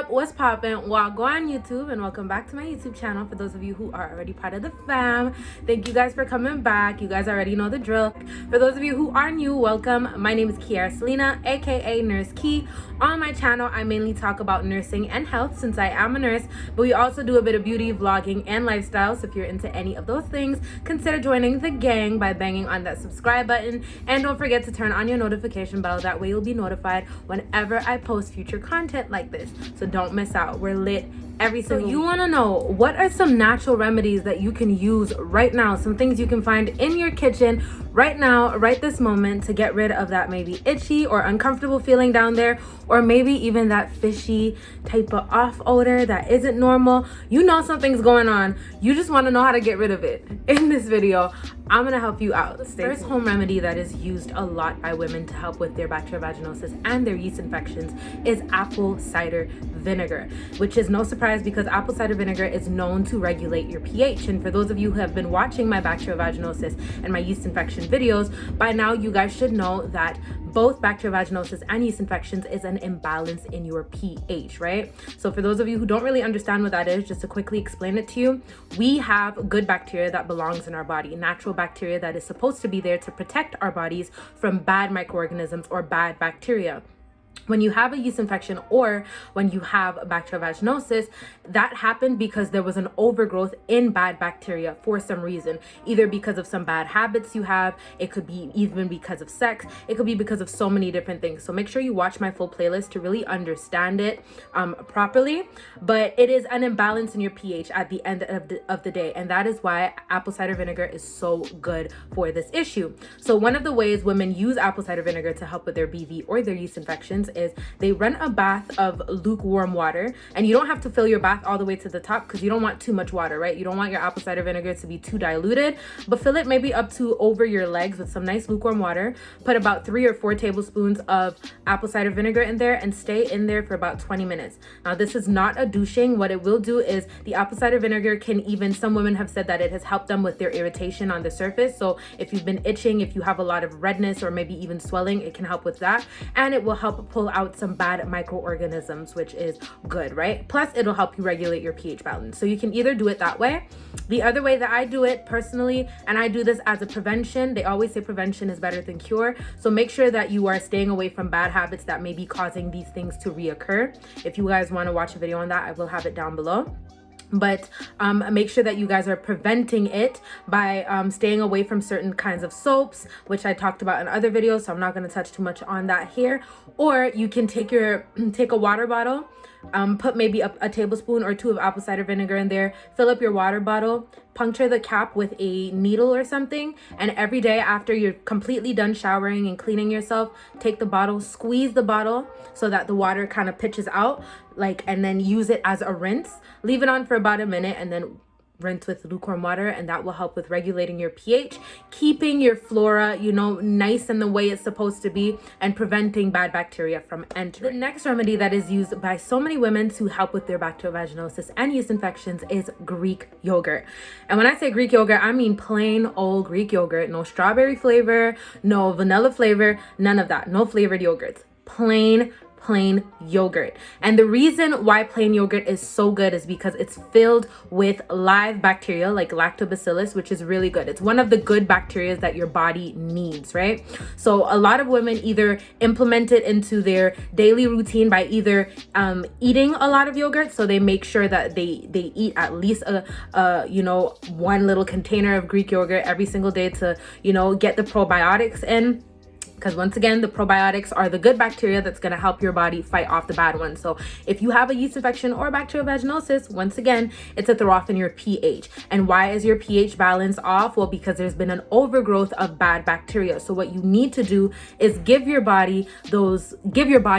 up? What's poppin'? Well, go on YouTube and welcome back to my YouTube channel. For those of you who are already part of the fam, thank you guys for coming back. You guys already know the drill. For those of you who are new, welcome. My name is Kiara Selena, aka Nurse Key. On my channel, I mainly talk about nursing and health since I am a nurse, but we also do a bit of beauty, vlogging, and lifestyle. So if you're into any of those things, consider joining the gang by banging on that subscribe button. And don't forget to turn on your notification bell. That way you'll be notified whenever I post future content like this. So don't miss out. We're lit every single week. You want to know what are some natural remedies that you can use right now, some things you can find in your kitchen right now, right this moment, to get rid of that maybe itchy or uncomfortable feeling down there, or maybe even that fishy type of off odor that isn't normal. You know something's going on, you just want to know how to get rid of it. In this video, I'm gonna help you out. The first home remedy that is used a lot by women to help with their bacterial vaginosis and their yeast infections is apple cider vinegar, which is no surprise because apple cider vinegar is known to regulate your pH. And for those of you who have been watching my bacterial vaginosis and my yeast infection videos, by now you guys should know that both bacterial vaginosis and yeast infections is an imbalance in your pH, right? So for those of you who don't really understand what that is, just to quickly explain it to you, we have good bacteria that belongs in our body, natural bacteria that is supposed to be there to protect our bodies from bad microorganisms or bad bacteria. When you have a yeast infection or when you have a bacterial vaginosis, that happened because there was an overgrowth in bad bacteria for some reason, either because of some bad habits you have, it could be even because of sex, it could be because of so many different things. So make sure you watch my full playlist to really understand it properly. But it is an imbalance in your pH at the end of the day, and that is why apple cider vinegar is so good for this issue. So one of the ways women use apple cider vinegar to help with their BV or their yeast infections is they run a bath of lukewarm water, and you don't have to fill your bath all the way to the top because you don't want too much water, right? You don't want your apple cider vinegar to be too diluted, but fill it maybe up to over your legs with some nice lukewarm water. Put about 3 or 4 tablespoons of apple cider vinegar in there and stay in there for about 20 minutes. Now this is not a douching. What it will do is the apple cider vinegar can even, some women have said that it has helped them with their irritation on the surface. So if you've been itching, if you have a lot of redness or maybe even swelling, it can help with that, and it will help pull out some bad microorganisms, which is good, right? Plus it'll help you regulate your pH balance. So you can either do it that way. The other way that I do it personally, and I do this as a prevention, they always say prevention is better than cure. So make sure that you are staying away from bad habits that may be causing these things to reoccur. If you guys want to watch a video on that, I will have it down below. But make sure that you guys are preventing it by staying away from certain kinds of soaps, which I talked about in other videos, so I'm not going to touch too much on that here. Or you can take a water bottle, put maybe a tablespoon or 2 of apple cider vinegar in there, fill up your water bottle, puncture the cap with a needle or something, and every day after you're completely done showering and cleaning yourself, take the bottle, squeeze the bottle so that the water kind of pitches out, and then use it as a rinse. Leave it on for about a minute and then rinse with lukewarm water, and that will help with regulating your pH, keeping your flora, nice in the way it's supposed to be, and preventing bad bacteria from entering. The next remedy that is used by so many women to help with their bacterial vaginosis and yeast infections is Greek yogurt. And when I say Greek yogurt, I mean plain old Greek yogurt. No strawberry flavor, no vanilla flavor, none of that. No flavored yogurts. Plain yogurt. And the reason why plain yogurt is so good is because it's filled with live bacteria like lactobacillus, which is really good. It's one of the good bacteria that your body needs, right? So a lot of women either implement it into their daily routine by either eating a lot of yogurt, so they make sure that they eat at least one little container of Greek yogurt every single day to get the probiotics in. Because once again, the probiotics are the good bacteria that's going to help your body fight off the bad ones. So if you have a yeast infection or bacterial vaginosis, once again, it's a throw off in your pH. And why is your pH balance off? Well, because there's been an overgrowth of bad bacteria. So what you need to do is give your body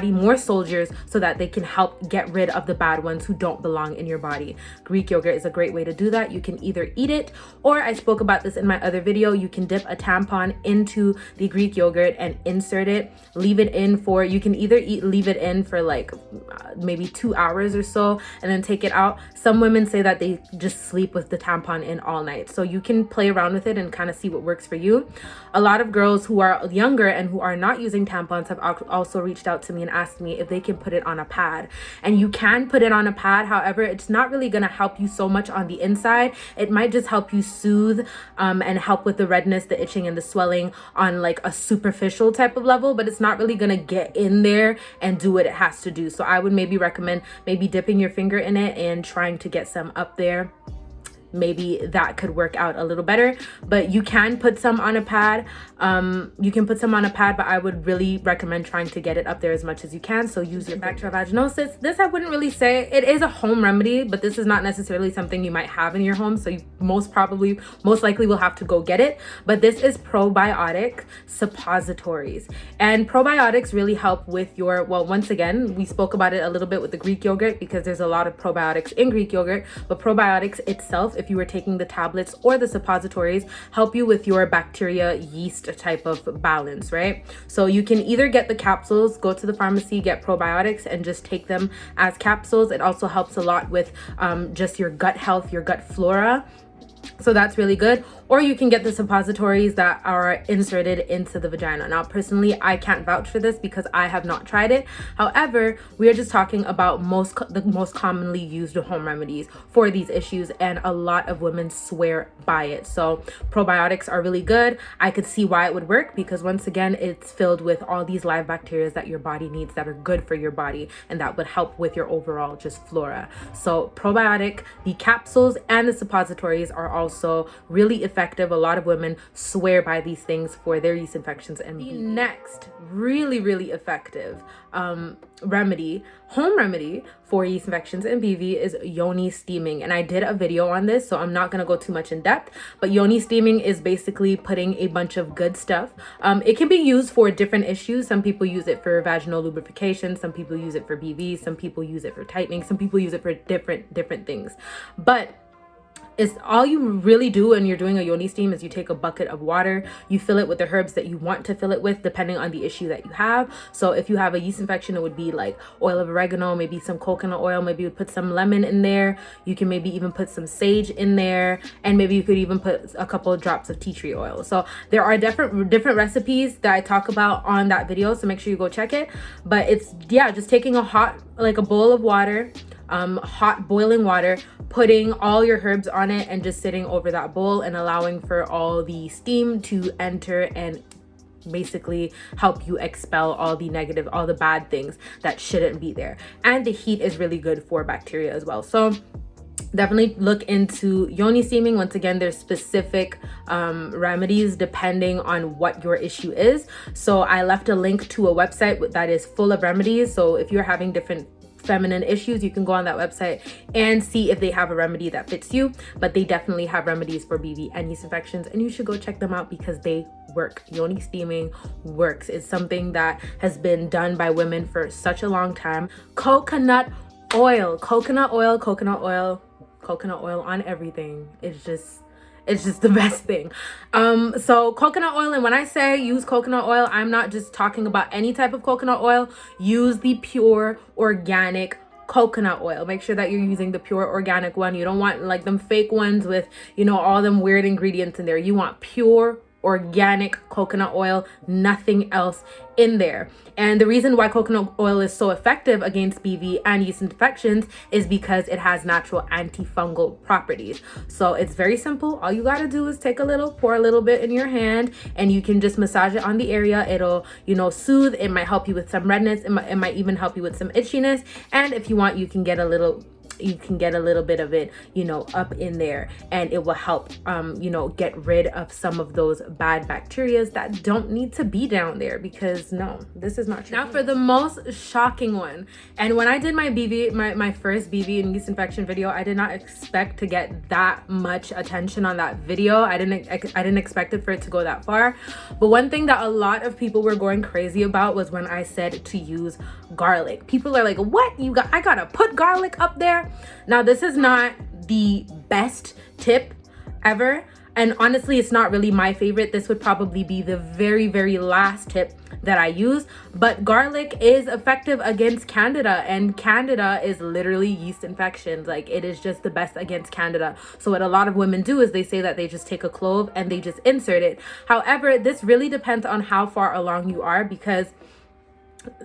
more soldiers so that they can help get rid of the bad ones who don't belong in your body. Greek yogurt is a great way to do that. You can either eat it, or I spoke about this in my other video, you can dip a tampon into the Greek yogurt and and insert it, leave it in for, you can either leave it in for like maybe 2 hours or so and then take it out. Some women say that they just sleep with the tampon in all night, so you can play around with it and kind of see what works for you. A lot of girls who are younger and who are not using tampons have also reached out to me and asked me if they can put it on a pad, and you can put it on a pad. However, it's not really going to help you so much on the inside. It might just help you soothe and help with the redness, the itching, and the swelling on like a superficial type of level, but it's not really going to get in there and do what it has to do. So I would maybe recommend maybe dipping your finger in it and trying to get some up there. Maybe that could work out a little better, but you can put some on a pad. But I would really recommend trying to get it up there as much as you can. So use your bacterial vaginosis. This I wouldn't really say, it is a home remedy, but this is not necessarily something you might have in your home, so you most likely will have to go get it. But this is probiotic suppositories, and probiotics really help with your, well, once again, we spoke about it a little bit with the Greek yogurt because there's a lot of probiotics in Greek yogurt, but probiotics itself, if you were taking the tablets or the suppositories, help you with your bacteria yeast type of balance, right? So you can either get the capsules, go to the pharmacy, get probiotics and just take them as capsules. It also helps a lot with just your gut health, your gut flora. So that's really good. Or you can get the suppositories that are inserted into the vagina. Now, personally, I can't vouch for this because I have not tried it. However, we are just talking about the most commonly used home remedies for these issues, and a lot of women swear by it. So probiotics are really good. I could see why it would work because once again, it's filled with all these live bacteria that your body needs that are good for your body, and that would help with your overall just flora. So probiotic, the capsules and the suppositories are also really effective. A lot of women swear by these things for their yeast infections. And the next really effective home remedy for yeast infections and BV is Yoni Steaming, and I did a video on this, so I'm not going to go too much in depth, but Yoni Steaming is basically putting a bunch of good stuff. It can be used for different issues. Some people use it for vaginal lubrication, some people use it for BV, some people use it for tightening, some people use it for different things. But it's all you really do when you're doing a Yoni steam is you take a bucket of water, you fill it with the herbs that you want to fill it with depending on the issue that you have. So if you have a yeast infection, it would be like oil of oregano, maybe some coconut oil, maybe you would put some lemon in there. You can maybe even put some sage in there, and maybe you could even put a couple of drops of tea tree oil. So there are different recipes that I talk about on that video, so make sure you go check it. But it's, yeah, just taking a bowl of water, hot boiling water, putting all your herbs on it and just sitting over that bowl and allowing for all the steam to enter and basically help you expel all the bad things that shouldn't be there. And the heat is really good for bacteria as well. So definitely look into Yoni steaming. Once again, there's specific remedies depending on what your issue is. So I left a link to a website that is full of remedies. So if you're having different feminine issues, you can go on that website and see if they have a remedy that fits you. But they definitely have remedies for BV and yeast infections, and you should go check them out because they work. Yoni steaming works. It's something that has been done by women for such a long time. Coconut oil on everything. It's just the best thing. So coconut oil, and when I say use coconut oil, I'm not just talking about any type of coconut oil. Use the pure organic coconut oil. Make sure that you're using the pure organic one. You don't want like them fake ones with, all them weird ingredients in there. You want pure organic coconut oil, nothing else in there. And the reason why coconut oil is so effective against BV and yeast infections is because it has natural antifungal properties. So it's very simple. All you got to do is pour a little bit in your hand, and you can just massage it on the area. It'll, soothe. It might help you with some redness. It might even help you with some itchiness. And if you want, you can get a little bit of it, up in there, and it will help, get rid of some of those bad bacteria that don't need to be down there, because no, this is not true. Now for the most shocking one, and when I did my first BV and yeast infection video, I did not expect to get that much attention on that video. I didn't expect it for it to go that far. But one thing that a lot of people were going crazy about was when I said to use garlic. People are like, what? I gotta put garlic up there? Now, this is not the best tip ever, and honestly, it's not really my favorite. This would probably be the very last tip that I use. But garlic is effective against candida, and candida is literally yeast infections. Like, it is just the best against candida. So what a lot of women do is they say that they just take a clove and they just insert it. However, this really depends on how far along you are, because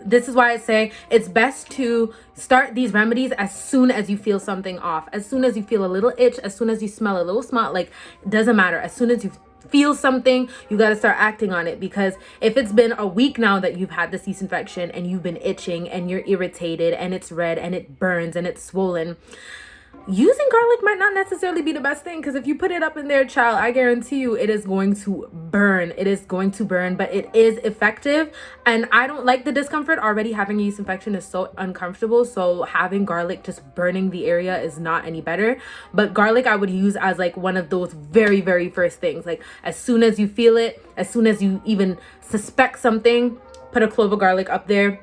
this is why I say it's best to start these remedies as soon as you feel something off, as soon as you feel a little itch, as soon as you smell a little smell. Like, doesn't matter. As soon as you feel something, you got to start acting on it. Because if it's been a week now that you've had this yeast infection and you've been itching and you're irritated and it's red and it burns and it's swollen, using garlic might not necessarily be the best thing, because if you put it up in there, child, I guarantee you it is going to burn. It is going to burn, but it is effective. And I don't like the discomfort. Already having a yeast infection is so uncomfortable, so having garlic just burning the area is not any better. But garlic I would use as like one of those very, very first things. Like, as soon as you feel it, as soon as you even suspect something, put a clove of garlic up there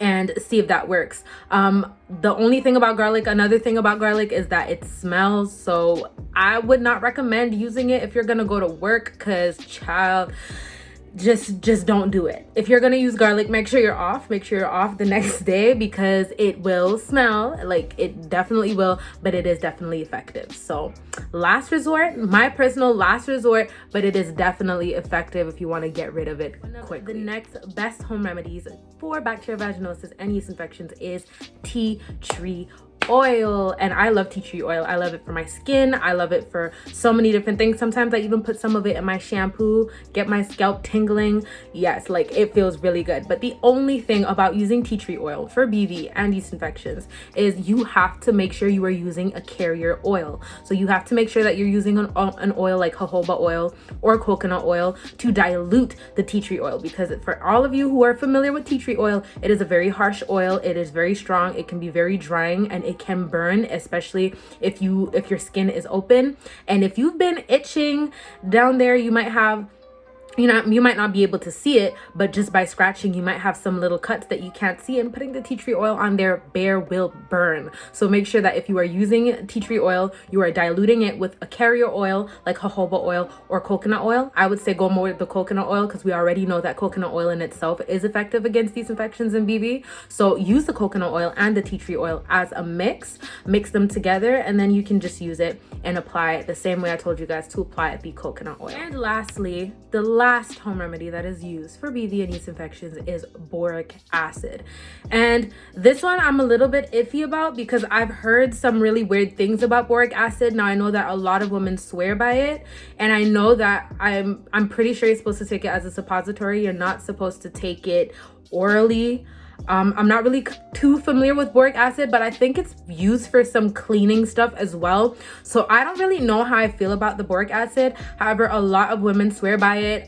and see if that works. The only thing about garlic, another thing about garlic, is that it smells. So I would not recommend using it if you're gonna go to work, because child, just don't do it. If you're gonna use garlic, make sure you're off the next day, because it will smell, like, it definitely will, but it is definitely effective. So last resort, my personal last resort, but it is definitely effective if you want to get rid of it quickly. The next best home remedies for bacterial vaginosis and yeast infections is tea tree oil. And I love tea tree oil. I love it for my skin. I love it for so many different things. Sometimes I even put some of it in my shampoo, get my scalp tingling. Yes, like, it feels really good. But the only thing about using tea tree oil for BV and yeast infections is you have to make sure you are using a carrier oil. So you have to make sure that you're using an oil like jojoba oil or coconut oil to dilute the tea tree oil. Because for all of you who are familiar with tea tree oil, it is a very harsh oil. It is very strong. It can be very drying, and it can burn, especially if your skin is open. And if you've been itching down there, you might have, you might not be able to see it, but just by scratching, you might have some little cuts that you can't see, and putting the tea tree oil on there bare will burn. So make sure that if you are using tea tree oil, you are diluting it with a carrier oil like jojoba oil or coconut oil. I would say go more with the coconut oil, because we already know that coconut oil in itself is effective against these infections in BV. So use the coconut oil and the tea tree oil as a mix them together, and then you can just use it and apply it the same way I told you guys to apply the coconut oil. And lastly, the last home remedy that is used for BV and yeast infections is boric acid. And this one I'm a little bit iffy about, because I've heard some really weird things about boric acid. Now, I know that a lot of women swear by it, and I know that I'm pretty sure you're supposed to take it as a suppository. You're not supposed to take it orally. I'm not really too familiar with boric acid, but I think it's used for some cleaning stuff as well. So I don't really know how I feel about the boric acid. However, a lot of women swear by it.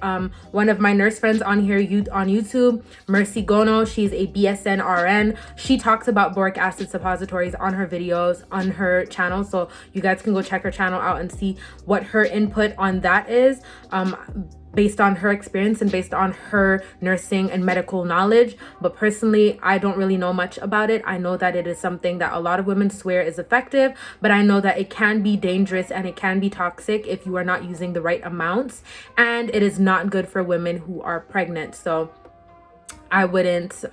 One of my nurse friends on here on YouTube, Mercy Gono, she's a BSN RN. She talks about boric acid suppositories on her videos on her channel. So you guys can go check her channel out and see what her input on that is. Based on her experience and based on her nursing and medical knowledge. But personally, I don't really know much about it. I know that it is something that a lot of women swear is effective, but I know that it can be dangerous and it can be toxic if you are not using the right amounts, and it is not good for women who are pregnant. So I wouldn't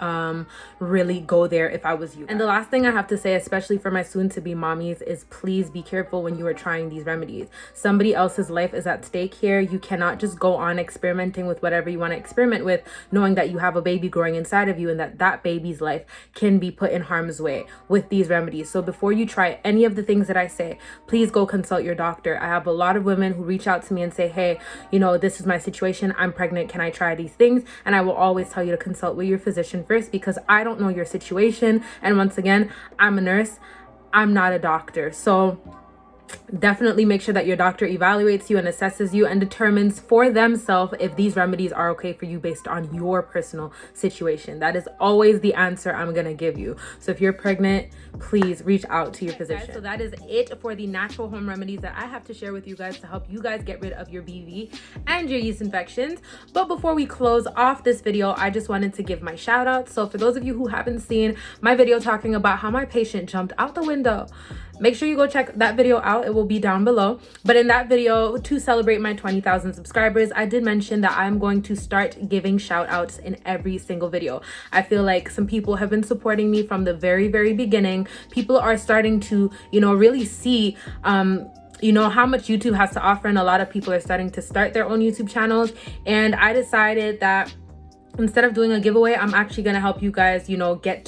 really go there if I was you. And the last thing I have to say, especially for my soon-to-be mommies, is please be careful when you are trying these remedies. Somebody else's life is at stake here. You cannot just go on experimenting with whatever you want to experiment with, knowing that you have a baby growing inside of you and that baby's life can be put in harm's way with these remedies. So before you try any of the things that I say, please go consult your doctor. I have a lot of women who reach out to me and say, hey, this is my situation. I'm pregnant. Can I try these things? And I will always tell you to consult with your physician first, because I don't know your situation. And once again, I'm a nurse. I'm not a doctor. So definitely make sure that your doctor evaluates you and assesses you and determines for themselves if these remedies are okay for you based on your personal situation. That is always the answer I'm going to give you. So if you're pregnant, please reach out to your physician. Guys, so that is it for the natural home remedies that I have to share with you guys to help you guys get rid of your BV and your yeast infections. But before we close off this video, I just wanted to give my shout out. So for those of you who haven't seen my video talking about how my patient jumped out the window make sure you go check that video out. It will be down below. But in that video, to celebrate my 20,000 subscribers, I did mention that I'm going to start giving shout outs in every single video. I feel like some people have been supporting me from the very beginning. People are starting to, you know, really see you know, how much YouTube has to offer, and a lot of people are starting to start their own YouTube channels. And I decided that instead of doing a giveaway, I'm actually going to help you guys, you know, get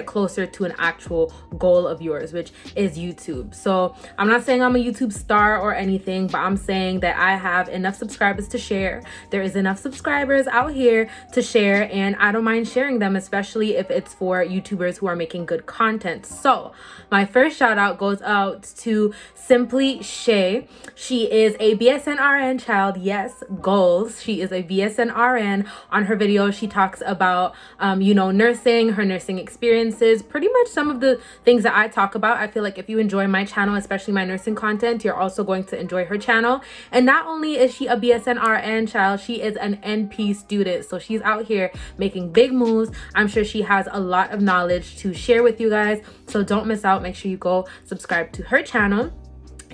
closer to an actual goal of yours, which is YouTube. So I'm not saying I'm a YouTube star or anything, but I'm saying that I have enough subscribers to share. There is enough subscribers out here to share, and I don't mind sharing them, especially if it's for YouTubers who are making good content. So my first shout out goes out to Simply Shay. She is a BSN RN child. Yes, goals. She is a BSN RN. On her video, she talks about, you know, nursing, her nursing experiences, pretty much some of the things that I talk about. I feel like if you enjoy my channel, especially my nursing content, you're also going to enjoy her channel. And not only is she a BSN RN child, she is an NP student. So she's out here making big moves. I'm sure she has a lot of knowledge to share with you guys. So don't miss out. Make sure you go subscribe to her channel.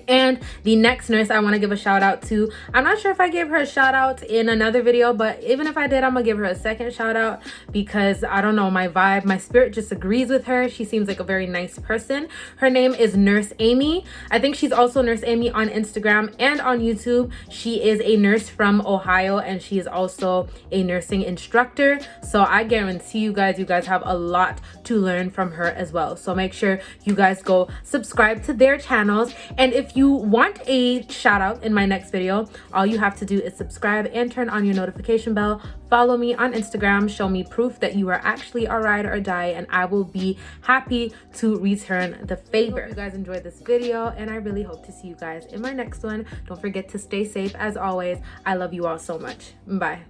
And the next nurse I want to give a shout out to, I'm not sure if I gave her a shout out in another video, but even if I did, I'm gonna give her a second shout out because I don't know, my vibe, my spirit just agrees with her. She seems like a very nice person. Her name is Nurse Amy. I think she's also Nurse Amy on Instagram and on YouTube. She is a nurse from Ohio, and she is also a nursing instructor. So I guarantee you guys have a lot to learn from her as well. So make sure you guys go subscribe to their channels. And if you want a shout out in my next video, all you have to do is subscribe and turn on your notification bell. Follow me on Instagram, show me proof that you are actually a ride or die, and I will be happy to return the favor. I hope you guys enjoyed this video, and I really hope to see you guys in my next one. Don't forget to stay safe as always. I love you all so much. Bye.